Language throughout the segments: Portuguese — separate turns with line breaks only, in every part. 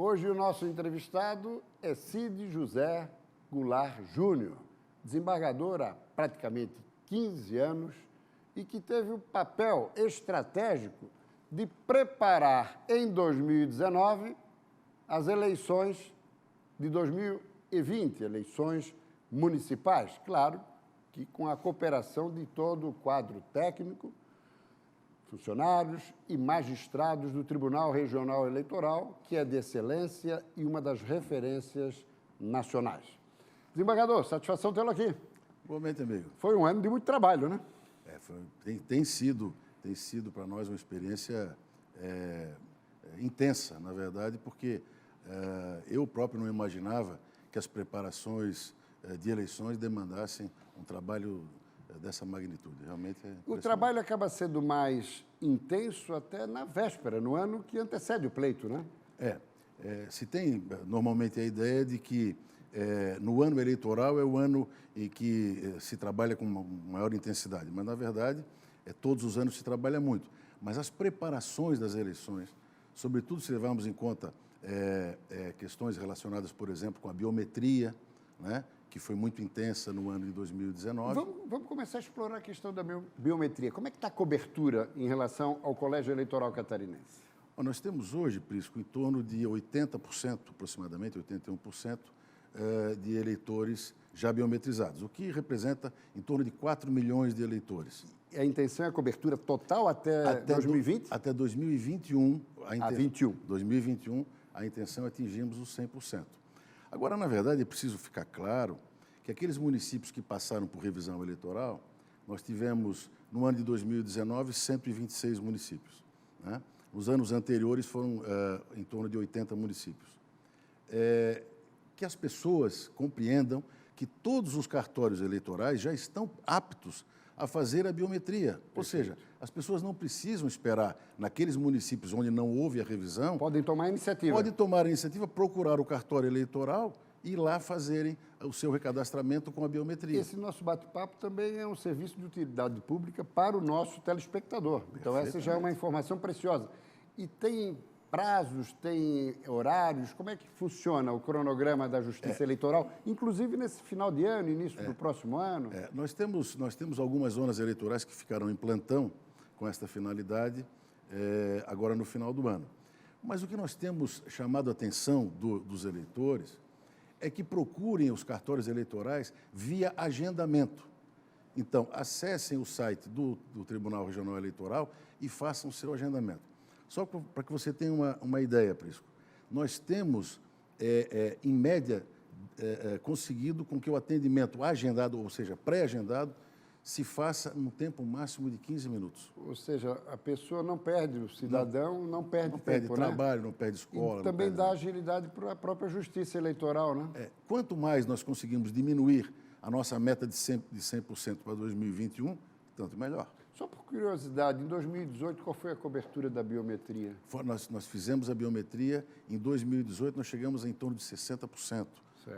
Hoje o nosso entrevistado é Cid José Goulart Júnior, desembargador há praticamente 15 anos e que teve o papel estratégico de preparar em 2019 as eleições de 2020, eleições municipais, claro que com a cooperação de todo o quadro técnico, funcionários e magistrados do Tribunal Regional Eleitoral, que é de excelência e uma das referências nacionais. Desembargador, satisfação tê-lo aqui.
Igualmente, amigo.
Foi um ano de muito trabalho, né?
Tem sido para nós uma experiência intensa, na verdade, porque eu próprio não imaginava que as preparações de eleições demandassem um trabalho dessa magnitude. Realmente é
o trabalho acaba sendo mais intenso até na véspera, no ano que antecede o pleito, né?
Se tem normalmente a ideia de que no ano eleitoral é o ano em que se trabalha com uma maior intensidade, mas, na verdade, todos os anos se trabalha muito. Mas as preparações das eleições, sobretudo se levarmos em conta questões relacionadas, por exemplo, com a biometria, né, que foi muito intensa no ano de 2019.
Vamos começar a explorar a questão da biometria. Como é que está a cobertura em relação ao Colégio Eleitoral Catarinense?
Nós temos hoje, Prisco, em torno de 80%, aproximadamente 81%, de eleitores já biometrizados, o que representa em torno de 4 milhões de eleitores.
A intenção é a cobertura total até 2020?
Até 2021.
21.
2021, a intenção é atingirmos os 100%. Agora, na verdade, é preciso ficar claro que aqueles municípios que passaram por revisão eleitoral, nós tivemos, no ano de 2019, 126 municípios, né? Nos anos anteriores foram em torno de 80 municípios. Que as pessoas compreendam que todos os cartórios eleitorais já estão aptos a fazer a biometria. Ou seja, as pessoas não precisam esperar naqueles municípios onde não houve a revisão.
Podem tomar a iniciativa.
Podem tomar a iniciativa, procurar o cartório eleitoral e ir lá fazerem o seu recadastramento com a biometria.
Esse nosso bate-papo também é um serviço de utilidade pública para o nosso telespectador. Então, essa já é uma informação preciosa. E tem prazos, tem horários? Como é que funciona o cronograma da Justiça Eleitoral, inclusive nesse final de ano, início do próximo ano?
Nós temos algumas zonas eleitorais que ficarão em plantão com esta finalidade agora no final do ano. Mas o que nós temos chamado a atenção dos eleitores é que procurem os cartórios eleitorais via agendamento. Então, acessem o site do Tribunal Regional Eleitoral e façam o seu agendamento. Só para que você tenha uma ideia, Prisco, nós temos, em média, conseguido com que o atendimento agendado, ou seja, pré-agendado, se faça num tempo máximo de 15 minutos.
Ou seja, a pessoa não perde, o cidadão não perde tempo,
não perde trabalho, não perde escola.
E também dá agilidade para a própria Justiça Eleitoral, né?
Quanto mais nós conseguimos diminuir a nossa meta de 100% para 2021, tanto melhor.
Só por curiosidade, em 2018, qual foi a cobertura da biometria?
Nós fizemos a biometria, em 2018 nós chegamos em torno de 60%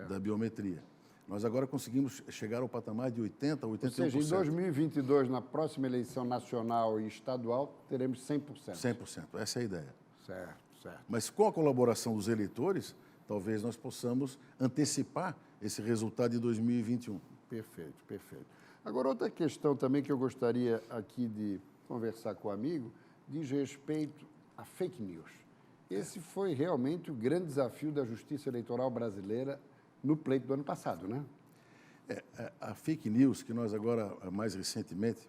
da biometria. Nós agora conseguimos chegar ao patamar de 80%, 81%.
Ou seja, em 2022, na próxima eleição nacional e estadual, teremos 100%.
100%, essa é a ideia.
Certo.
Mas com a colaboração dos eleitores, talvez nós possamos antecipar esse resultado de 2021.
Perfeito. Agora, outra questão também que eu gostaria aqui de conversar com o amigo diz respeito a fake news. Esse foi realmente o grande desafio da Justiça Eleitoral brasileira no pleito do ano passado, né?
A fake news, que nós agora, mais recentemente,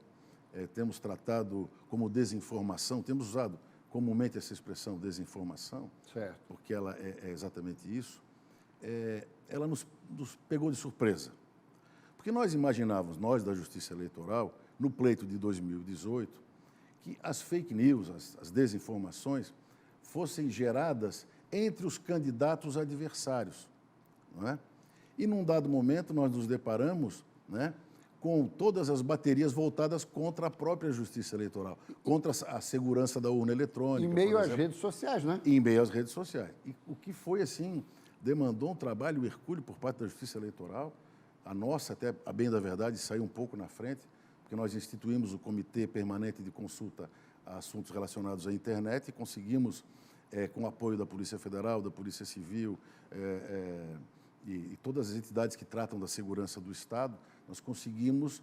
temos tratado como desinformação, temos usado comumente essa expressão desinformação,
certo,
porque ela é exatamente isso, ela nos pegou de surpresa. Porque nós imaginávamos, nós da Justiça Eleitoral, no pleito de 2018, que as fake news, as desinformações, fossem geradas entre os candidatos adversários, não é? E, num dado momento, nós nos deparamos, né, com todas as baterias voltadas contra a própria Justiça Eleitoral, contra a segurança da urna eletrônica.
Em meio às redes sociais, né?
Em meio às redes sociais. E o que foi, assim, demandou um trabalho hercúleo por parte da Justiça Eleitoral. A nossa, até a bem da verdade, saiu um pouco na frente, porque nós instituímos o Comitê Permanente de Consulta a Assuntos Relacionados à Internet e conseguimos com o apoio da Polícia Federal, da Polícia Civil e todas as entidades que tratam da segurança do Estado, nós conseguimos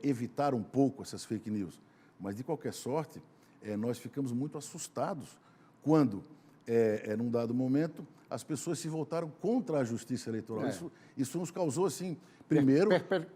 evitar um pouco essas fake news. Mas, de qualquer sorte, nós ficamos muito assustados quando, num dado momento, as pessoas se voltaram contra a Justiça Eleitoral. Isso nos causou, assim, primeiro...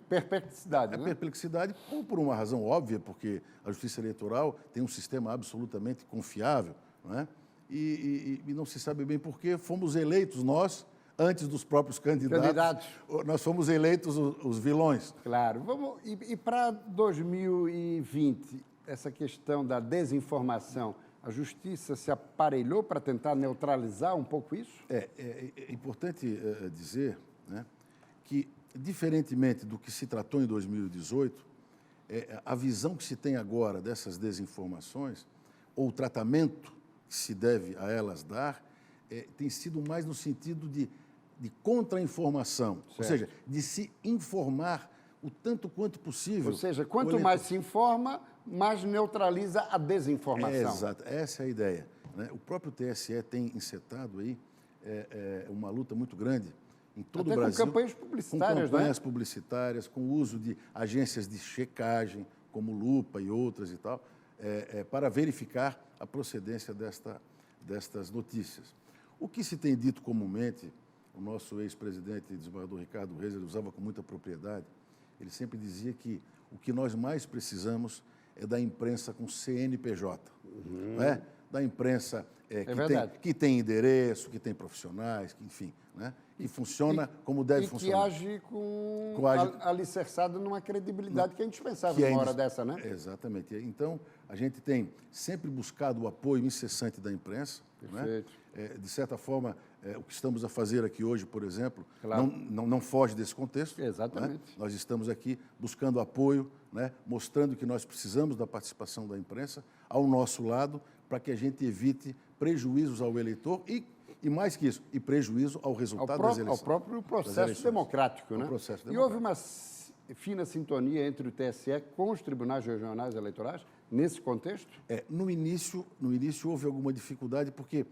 Perplexidade, né?
Perplexidade, por uma razão óbvia, porque a Justiça Eleitoral tem um sistema absolutamente confiável, não é? E não se sabe bem por que fomos eleitos nós, antes dos próprios candidatos. Nós fomos eleitos os vilões.
Claro. E para 2020, essa questão da desinformação, a Justiça se aparelhou para tentar neutralizar um pouco isso?
É importante dizer, né, que, diferentemente do que se tratou em 2018, a visão que se tem agora dessas desinformações, ou o tratamento que se deve a elas dar, tem sido mais no sentido de contra-informação, ou seja, de se informar o tanto quanto possível.
Ou seja, quanto mais se informa, mais neutraliza a desinformação.
Exato, essa é a ideia, né? O próprio TSE tem encetado aí uma luta muito grande em todo o Brasil.
Com campanhas publicitárias,
com campanhas publicitárias, com o uso de agências de checagem, como Lupa e outras e tal, para verificar a procedência destas notícias. O que se tem dito comumente, o nosso ex-presidente, desembargador Ricardo Reis, ele usava com muita propriedade, ele sempre dizia que o que nós mais precisamos é da imprensa com CNPJ, não é? Da imprensa que tem endereço, que tem profissionais, que, enfim, né? E funciona como deve funcionar.
E que age alicerçado numa credibilidade que é indispensável numa hora dessa, né?
Exatamente. Então, a gente tem sempre buscado o apoio incessante da imprensa. Perfeito. Né? De certa forma, o que estamos a fazer aqui hoje, por exemplo, claro, não foge desse contexto.
Exatamente.
Né? Nós estamos aqui buscando apoio, né? Mostrando que nós precisamos da participação da imprensa ao nosso lado para que a gente evite prejuízos ao eleitor e mais que isso, e prejuízo ao resultado das eleições.
Ao próprio processo democrático, né? E houve uma fina sintonia entre o TSE com os tribunais regionais eleitorais nesse contexto?
No início houve alguma dificuldade porque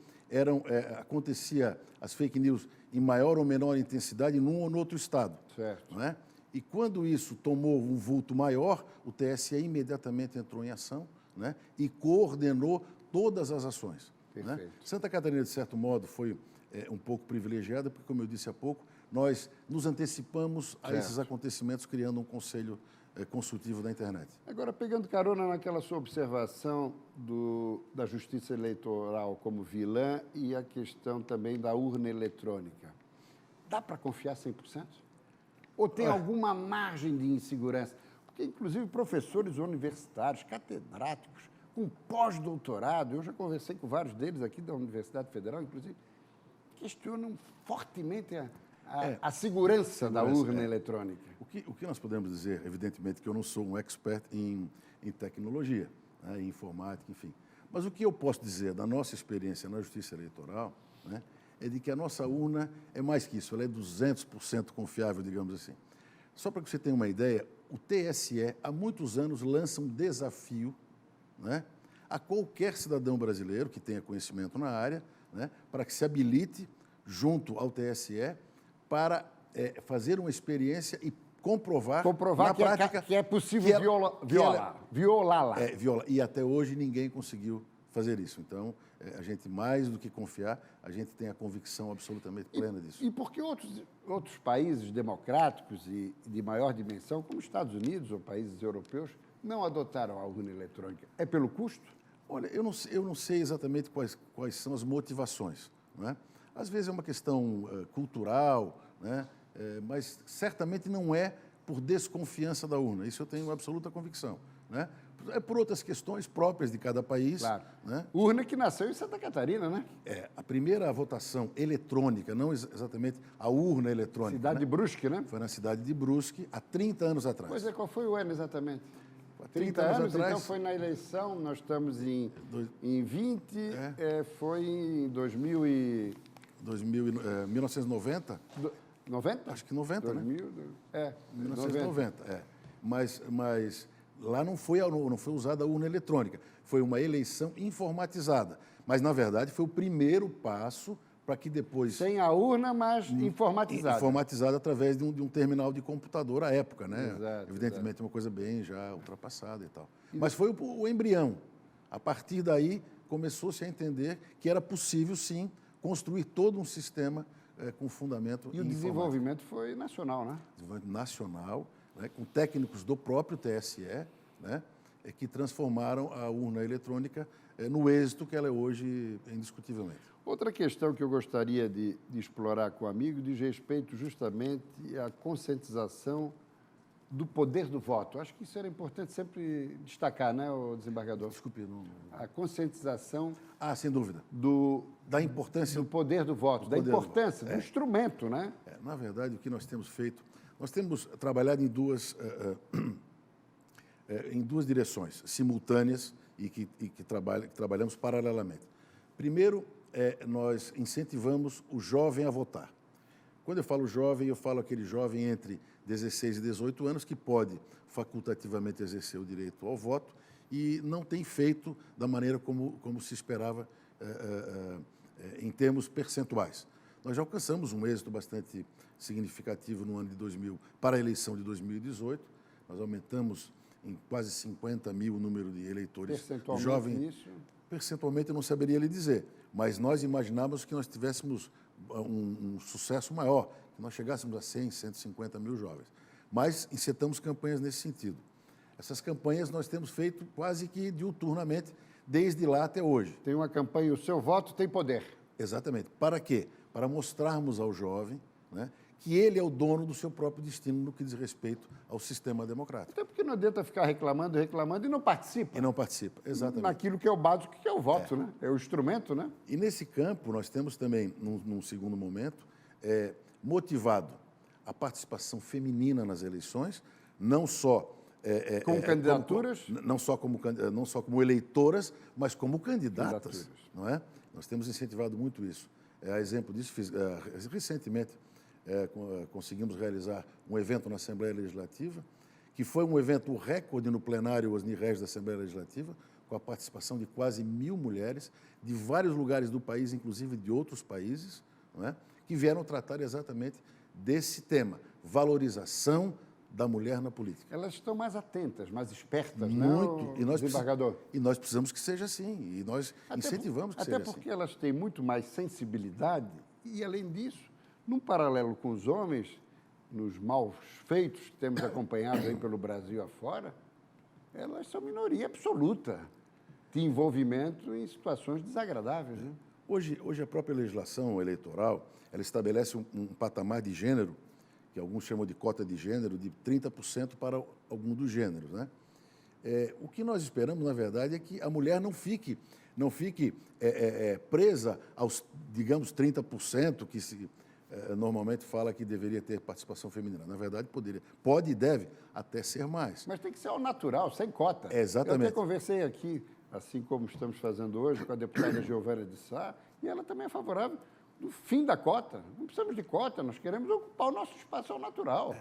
acontecia as fake news em maior ou menor intensidade num ou no outro estado.
Certo.
Não é? E quando isso tomou um vulto maior, o TSE imediatamente entrou em ação, né? E coordenou todas as ações. Né? Santa Catarina, de certo modo, foi um pouco privilegiada, porque, como eu disse há pouco, nós nos antecipamos a esses acontecimentos, criando um conselho consultivo da internet.
Agora, pegando carona naquela sua observação da Justiça Eleitoral como vilã e a questão também da urna eletrônica, dá para confiar 100%? Ou tem alguma margem de insegurança? Porque, inclusive, professores universitários, catedráticos, com pós-doutorado, eu já conversei com vários deles aqui da Universidade Federal, inclusive, questionam fortemente a segurança da urna eletrônica.
O que nós podemos dizer, evidentemente, que eu não sou um expert em tecnologia, né, em informática, enfim. Mas o que eu posso dizer da nossa experiência na Justiça Eleitoral, né, é de que a nossa urna é mais que isso, ela é 200% confiável, digamos assim. Só para que você tenha uma ideia, o TSE, há muitos anos, lança um desafio, né, a qualquer cidadão brasileiro que tenha conhecimento na área, né, para que se habilite junto ao TSE para fazer uma experiência e comprovar na prática
que é possível violá-la.
E até hoje ninguém conseguiu fazer isso. Então, a gente, mais do que confiar, a gente tem a convicção absolutamente plena disso.
E por que outros países democráticos e de maior dimensão, como Estados Unidos ou países europeus, não adotaram a urna eletrônica? É pelo custo?
Olha, eu não sei exatamente quais são as motivações, não é? Às vezes é uma questão cultural, né? Mas certamente não é por desconfiança da urna. Isso eu tenho absoluta convicção, né? É por outras questões próprias de cada país.
Claro.
Né?
Urna que nasceu em Santa Catarina, né?
A primeira votação eletrônica, não exatamente a urna eletrônica.
Cidade de Brusque, né?
Foi na cidade de Brusque, há 30 anos atrás.
Pois é, qual foi o ano exatamente?
30 anos atrás.
Então foi na eleição, nós estamos em 20, foi em
1990?
90?
Acho que 90,
2000,
né? 1990, Mas lá não foi usada a urna eletrônica, foi uma eleição informatizada. Mas, na verdade, foi o primeiro passo para que depois...
Sem a urna, mas informatizada.
Informatizada através de um terminal de computador à época, né?
Exato,
Evidentemente,
exato.
uma coisa bem já ultrapassada e tal. Mas foi o embrião. A partir daí, começou-se a entender que era possível, sim, construir todo um sistema com fundamento
E o desenvolvimento foi nacional, né?
Desenvolvimento nacional, né, com técnicos do próprio TSE, né, que transformaram a urna eletrônica no êxito que ela é hoje, indiscutivelmente.
Outra questão que eu gostaria de explorar com o amigo diz respeito justamente à conscientização do poder do voto. Acho que isso era importante sempre destacar, né, o desembargador?
Desculpe, não...
A conscientização...
sem dúvida.
Da
importância...
Do poder do voto, da importância, do instrumento, né?
Na verdade, o que nós temos feito... Nós temos trabalhado em duas direções simultâneas e que trabalhamos paralelamente. Primeiro, nós incentivamos o jovem a votar. Quando eu falo jovem, eu falo aquele jovem entre 16 e 18 anos que pode facultativamente exercer o direito ao voto e não tem feito da maneira como se esperava em termos percentuais. Nós já alcançamos um êxito bastante significativo no ano de 2000, para a eleição de 2018. Nós aumentamos em quase 50 mil o número de eleitores jovens. Percentualmente eu não saberia lhe dizer, mas nós imaginávamos que nós tivéssemos um sucesso maior, que nós chegássemos a 100, 150 mil jovens. Mas incitamos campanhas nesse sentido. Essas campanhas nós temos feito quase que diuturnamente, desde lá até hoje.
Tem uma campanha, o seu voto tem poder.
Exatamente. Para quê? Para mostrarmos ao jovem, né, que ele é o dono do seu próprio destino no que diz respeito ao sistema democrático.
Até porque não adianta ficar reclamando e não participa.
E não participa, exatamente.
Naquilo que é o básico, que é o voto, né? É o instrumento, né?
E nesse campo, nós temos também, num segundo momento, motivado a participação feminina nas eleições, não só...
com candidaturas?
Não só como eleitoras, mas como candidatas, não é? Nós temos incentivado muito isso. A exemplo disso, recentemente, conseguimos realizar um evento na Assembleia Legislativa, que foi um evento recorde no plenário Osni Regis da Assembleia Legislativa, com a participação de quase 1.000 mulheres, de vários lugares do país, inclusive de outros países, não é? Que vieram tratar exatamente desse tema, valorização da mulher na política.
Elas estão mais atentas, mais espertas,
muito,
né, desembargador?
E nós precisamos que seja assim, e nós incentivamos que seja assim.
Até porque elas têm muito mais sensibilidade e, além disso, num paralelo com os homens, nos maus feitos que temos acompanhado aí pelo Brasil afora, elas são minoria absoluta de envolvimento em situações desagradáveis, né?
Hoje a própria legislação eleitoral, ela estabelece um patamar de gênero, que alguns chamam de cota de gênero, de 30% para algum dos gêneros, né? O que nós esperamos, na verdade, é que a mulher não fique presa aos, digamos, 30% que se normalmente fala que deveria ter participação feminina. Na verdade, pode e deve até ser mais.
Mas tem que ser ao natural, sem cota.
Exatamente.
Eu até conversei aqui, assim como estamos fazendo hoje, com a deputada Giovana de Sá, e ela também é favorável do fim da cota. Não precisamos de cota, nós queremos ocupar o nosso espaço ao natural.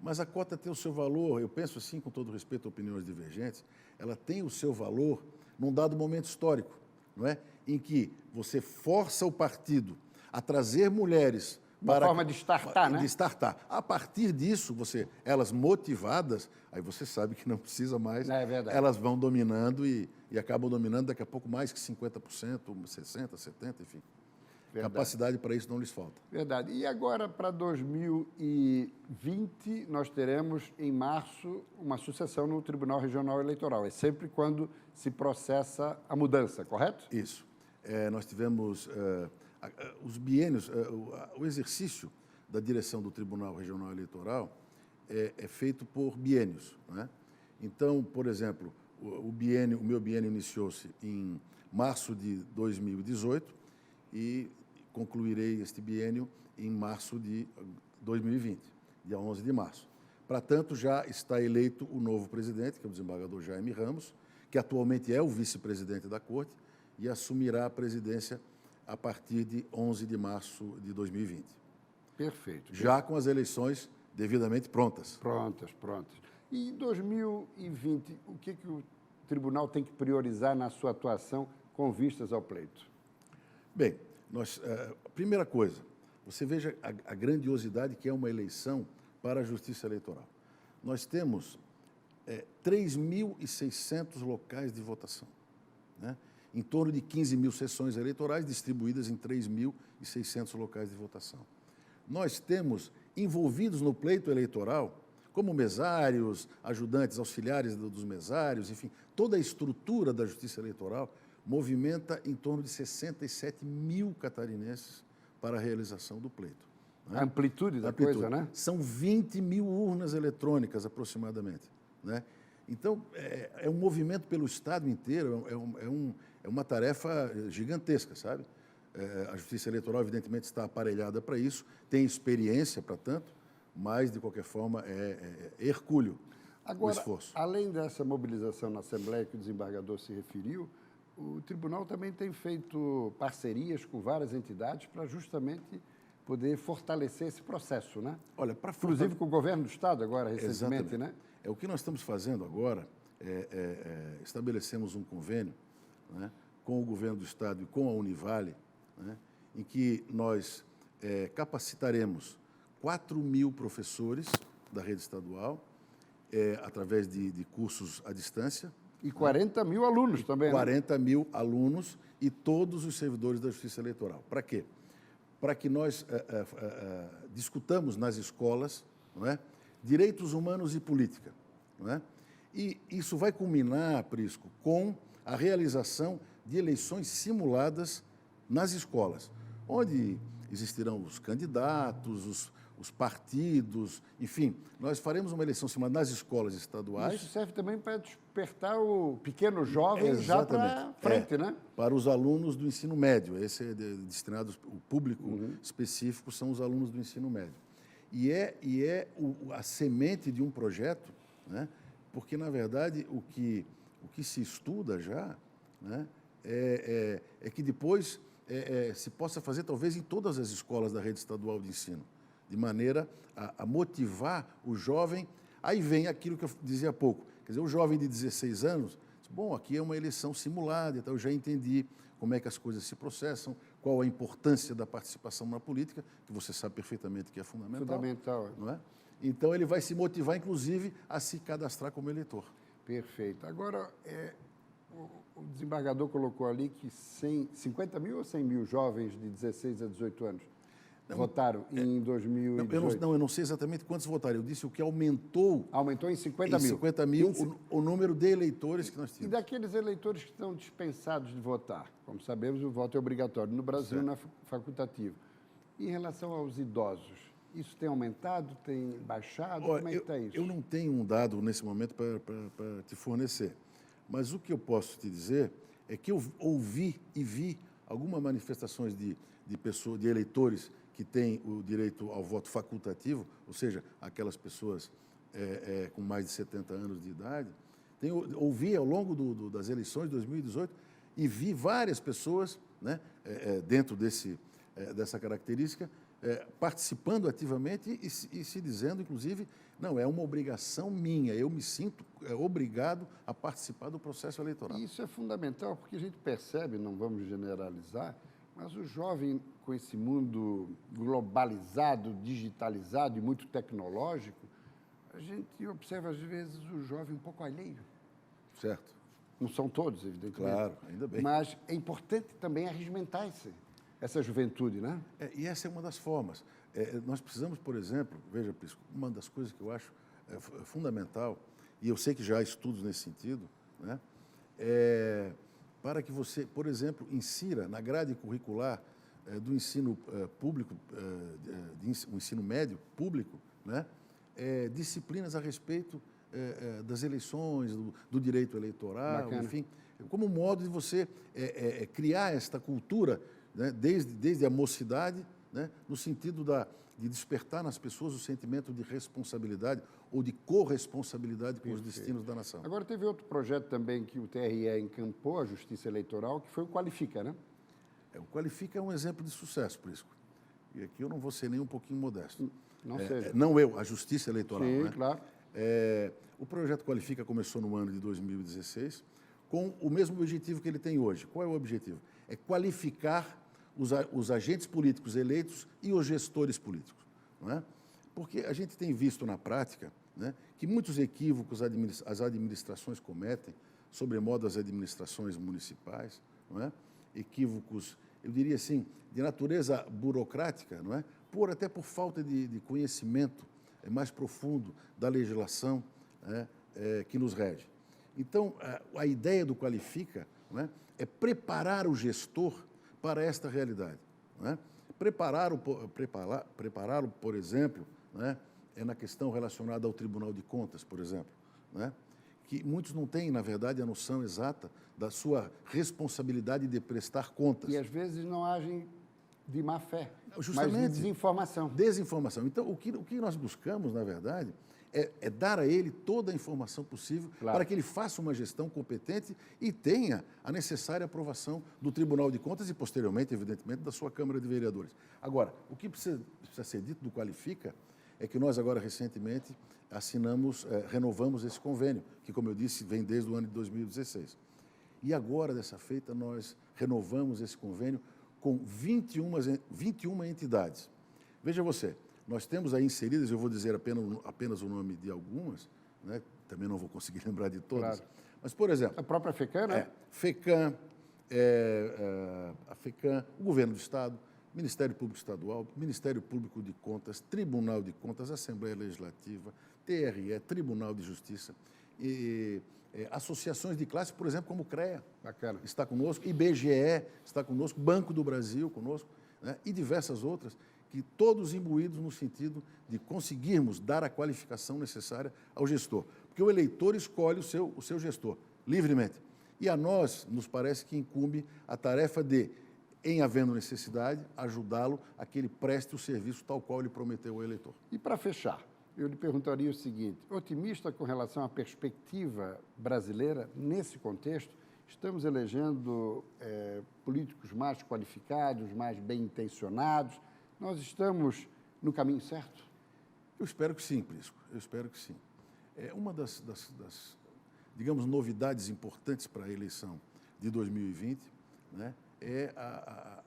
Mas a cota tem o seu valor, eu penso assim, com todo respeito a opiniões divergentes, ela tem o seu valor num dado momento histórico, não é? Em que você força o partido a trazer mulheres
uma forma de startar, né?
De startar. A partir disso, elas motivadas, aí você sabe que não precisa mais, elas vão dominando e acabam dominando daqui a pouco mais que 50%, 60%, 70%, enfim. Verdade. Capacidade para isso não lhes falta.
Verdade. E agora, para 2020, nós teremos, em março, uma sucessão no Tribunal Regional Eleitoral. É sempre quando se processa a mudança, correto?
Isso. Nós tivemos os biênios, o exercício da direção do Tribunal Regional Eleitoral é feito por biênios, né? Então, por exemplo, o meu biênio iniciou-se em março de 2018 e concluirei este biênio em março de 2020, dia 11 de março. Para tanto, já está eleito o novo presidente, que é o desembargador Jaime Ramos, que atualmente é o vice-presidente da Corte e assumirá a presidência a partir de 11 de março de 2020.
Perfeito.
Já com as eleições devidamente prontas.
Prontas. E em 2020, o que o tribunal tem que priorizar na sua atuação com vistas ao pleito?
Bem, primeira coisa, você veja a grandiosidade que é uma eleição para a Justiça Eleitoral. Nós temos 3.600 locais de votação, né? Em torno de 15 mil sessões eleitorais distribuídas em 3.600 locais de votação. Nós temos envolvidos no pleito eleitoral, como mesários, ajudantes auxiliares dos mesários, enfim, toda a estrutura da Justiça Eleitoral movimenta em torno de 67 mil catarinenses para a realização do pleito.
A amplitude da coisa, né?
São 20 mil urnas eletrônicas, aproximadamente, né? Então, é um movimento pelo Estado inteiro, é uma tarefa gigantesca, sabe? A Justiça Eleitoral, evidentemente, está aparelhada para isso, tem experiência para tanto, mas, de qualquer forma, é hercúleo o esforço.
Além dessa mobilização na Assembleia que o desembargador se referiu, o Tribunal também tem feito parcerias com várias entidades para justamente poder fortalecer esse processo, né?
Olha,
inclusive com o governo do Estado agora, recentemente, né?
O que nós estamos fazendo agora estabelecemos um convênio, né, com o governo do Estado e com a Univale, né, em que nós capacitaremos 4.000 professores da rede estadual, através de cursos à distância.
E 40 mil alunos também,
40 mil alunos e todos os servidores da Justiça Eleitoral. Para quê? Para que nós discutamos nas escolas, não é, direitos humanos e política. Não é? E isso vai culminar, Prisco, com a realização de eleições simuladas nas escolas, onde existirão os candidatos, os partidos, enfim, nós faremos uma eleição simulada nas escolas estaduais.
Isso serve também para despertar o pequeno jovem já para frente, né?
Para os alunos do ensino médio, esse é destinado, o público específico são os alunos do ensino médio. E é a semente de um projeto, né? Porque, na verdade, o que se estuda já, né, é que depois se possa fazer, talvez, em todas as escolas da rede estadual de ensino, de maneira a motivar o jovem. Aí vem aquilo que eu dizia há pouco, quer dizer, o jovem de 16 anos, bom, aqui é uma eleição simulada, então eu já entendi como é que as coisas se processam, qual a importância da participação na política, que você sabe perfeitamente que é fundamental.
Fundamental.
Não é? Então, ele vai se motivar, inclusive, a se cadastrar como eleitor.
Perfeito. Agora, o desembargador colocou ali que 50 mil ou 100 mil jovens de 16 a 18 anos votaram em 2018?
Eu não sei exatamente quantos votaram. Eu disse o que aumentou.
Aumentou em 50 mil.
50 mil o número de eleitores que nós tínhamos.
E daqueles eleitores que estão dispensados de votar? Como sabemos, o voto é obrigatório no Brasil, não é facultativo. Em relação aos idosos, isso tem aumentado, tem baixado? Como é que está isso?
Eu não tenho um dado nesse momento para te fornecer. Mas o que eu posso te dizer é que eu ouvi e vi algumas manifestações de eleitores que têm o direito ao voto facultativo, ou seja, aquelas pessoas com mais de 70 anos de idade. Ouvi ao longo das eleições de 2018 e vi várias pessoas, né, dentro dessa característica, participando ativamente e se dizendo, inclusive, não, é uma obrigação minha, eu me sinto obrigado a participar do processo eleitoral.
E isso é fundamental, porque a gente percebe, não vamos generalizar, mas o jovem com esse mundo globalizado, digitalizado e muito tecnológico, a gente observa, às vezes, o jovem um pouco alheio.
Certo.
Não são todos, evidentemente.
Claro, ainda bem.
Mas é importante também arregimentar essa juventude, né?
E essa é uma das formas. Nós precisamos, por exemplo, veja, Prisco, uma das coisas que eu acho fundamental, e eu sei que já há estudos nesse sentido, né, para que você, por exemplo, insira na grade curricular do ensino público, o ensino médio público, né, disciplinas a respeito das eleições, do direito eleitoral,
Bacana.
Enfim, como modo de você criar esta cultura, né, desde a mocidade, né, no sentido de despertar nas pessoas o sentimento de responsabilidade ou de corresponsabilidade com os destinos da nação.
Agora, teve outro projeto também que o TRE encampou, a Justiça Eleitoral, que foi o Qualifica, né?
O Qualifica é um exemplo de sucesso, Prisco. E aqui eu não vou ser nem um pouquinho modesto.
Não seja.
Não eu, a Justiça Eleitoral.
Sim,
né?
claro.
O projeto Qualifica começou no ano de 2016, com o mesmo objetivo que ele tem hoje. Qual é o objetivo? É qualificar os agentes políticos eleitos e os gestores políticos. Não é? Porque a gente tem visto na prática, né, que muitos equívocos as administrações cometem, sobremodo as administrações municipais, não é? Equívocos, eu diria assim, de natureza burocrática, não é? Até por falta de conhecimento mais profundo da legislação, né, que nos rege. Então, a ideia do Qualifica, não é preparar o gestor para esta realidade. Não é? Prepará-lo, por exemplo, né, na questão relacionada ao Tribunal de Contas, por exemplo, né, que muitos não têm, na verdade, a noção exata da sua responsabilidade de prestar contas.
E, às vezes, não agem de má fé,
justamente,
mas de desinformação.
Desinformação. Então, o que nós buscamos, na verdade, é dar a ele toda a informação possível, claro, para que ele faça uma gestão competente e tenha a necessária aprovação do Tribunal de Contas e, posteriormente, evidentemente, da sua Câmara de Vereadores. Agora, o que precisa ser dito do Qualifica é que nós agora, recentemente, renovamos esse convênio, que, como eu disse, vem desde o ano de 2016. E agora, dessa feita, nós renovamos esse convênio com 21 entidades. Veja você, nós temos aí inseridas, eu vou dizer apenas o nome de algumas, né? Também não vou conseguir lembrar de todas, claro, mas, por exemplo...
A própria FECAM, né?
FECAM, a FECAM, o Governo do Estado, Ministério Público Estadual, Ministério Público de Contas, Tribunal de Contas, Assembleia Legislativa, TRE, Tribunal de Justiça, associações de classe, por exemplo, como o CREA, bacana, está conosco, IBGE está conosco, Banco do Brasil conosco, né? E diversas outras, que todos imbuídos no sentido de conseguirmos dar a qualificação necessária ao gestor. Porque o eleitor escolhe o seu gestor, livremente. E a nós, nos parece que incumbe a tarefa de, em havendo necessidade, ajudá-lo a que ele preste o serviço tal qual ele prometeu ao eleitor.
E para fechar, eu lhe perguntaria o seguinte, otimista com relação à perspectiva brasileira nesse contexto? Estamos elegendo políticos mais qualificados, mais bem-intencionados. Nós estamos no caminho certo?
Eu espero que sim, Prisco. Eu espero que sim. Uma das digamos, novidades importantes para a eleição de 2020, né,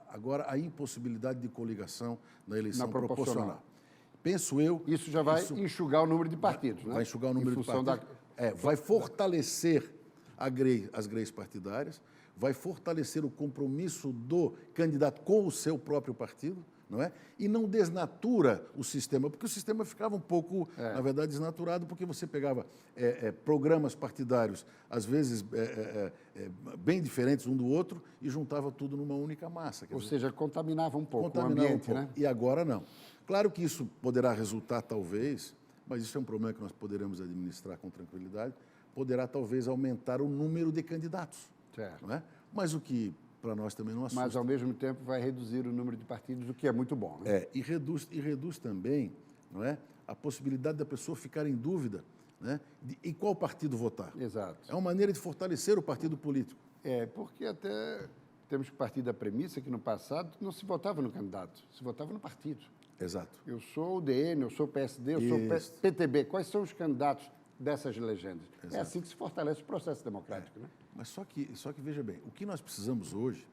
agora a impossibilidade de coligação na eleição proporcional. Penso eu...
Isso já vai enxugar o número de partidos, né?
Vai enxugar o número de partidos. Vai fortalecer as greis partidárias, vai fortalecer o compromisso do candidato com o seu próprio partido, não é? E não desnatura o sistema, porque o sistema ficava um pouco, na verdade, desnaturado, porque você pegava programas partidários, às vezes bem diferentes um do outro, e juntava tudo numa única massa.
Ou seja, contaminava um pouco o ambiente, né?
E agora não. Claro que isso poderá resultar, talvez, mas isso é um problema que nós poderemos administrar com tranquilidade, poderá talvez aumentar o número de candidatos.
Certo.
Não é? Mas o que para nós também não assusta.
Mas, ao mesmo tempo, vai reduzir o número de partidos, o que é muito bom, né?
E reduz também, não é, a possibilidade da pessoa ficar em dúvida, né, de em qual partido votar.
Exato.
É uma maneira de fortalecer o partido político.
Porque até temos que partir da premissa que no passado não se votava no candidato, se votava no partido.
Exato.
Eu sou o DN, eu sou o PSD, eu sou o PTB. Quais são os candidatos dessas legendas? Exato. É assim que se fortalece o processo democrático, né?
Mas só que veja bem, o que nós precisamos hoje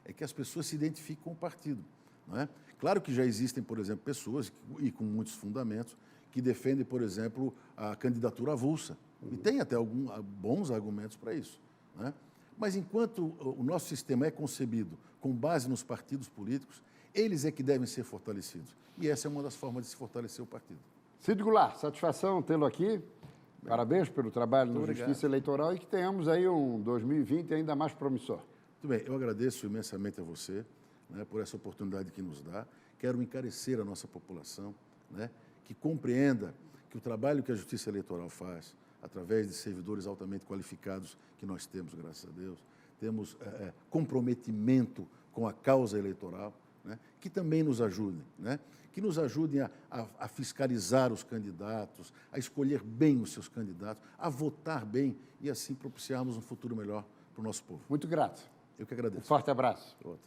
é que as pessoas se identifiquem com o partido, não é? Claro que já existem, por exemplo, pessoas, e com muitos fundamentos, que defendem, por exemplo, a candidatura avulsa. E tem até bons argumentos para isso, não é? Mas enquanto o nosso sistema é concebido com base nos partidos políticos, eles é que devem ser fortalecidos. E essa é uma das formas de se fortalecer o partido.
Cid Goulart, satisfação tê-lo aqui. Parabéns pelo trabalho na Justiça Eleitoral e que tenhamos aí um 2020 ainda mais promissor.
Muito bem, eu agradeço imensamente a você, né, por essa oportunidade que nos dá. Quero encarecer a nossa população, né, que compreenda que o trabalho que a Justiça Eleitoral faz, através de servidores altamente qualificados que nós temos, graças a Deus, temos comprometimento com a causa eleitoral, né, que também nos ajudem, né, que nos ajudem a fiscalizar os candidatos, a escolher bem os seus candidatos, a votar bem e assim propiciarmos um futuro melhor para o nosso povo.
Muito grato.
Eu que agradeço.
Um forte abraço.
Outro.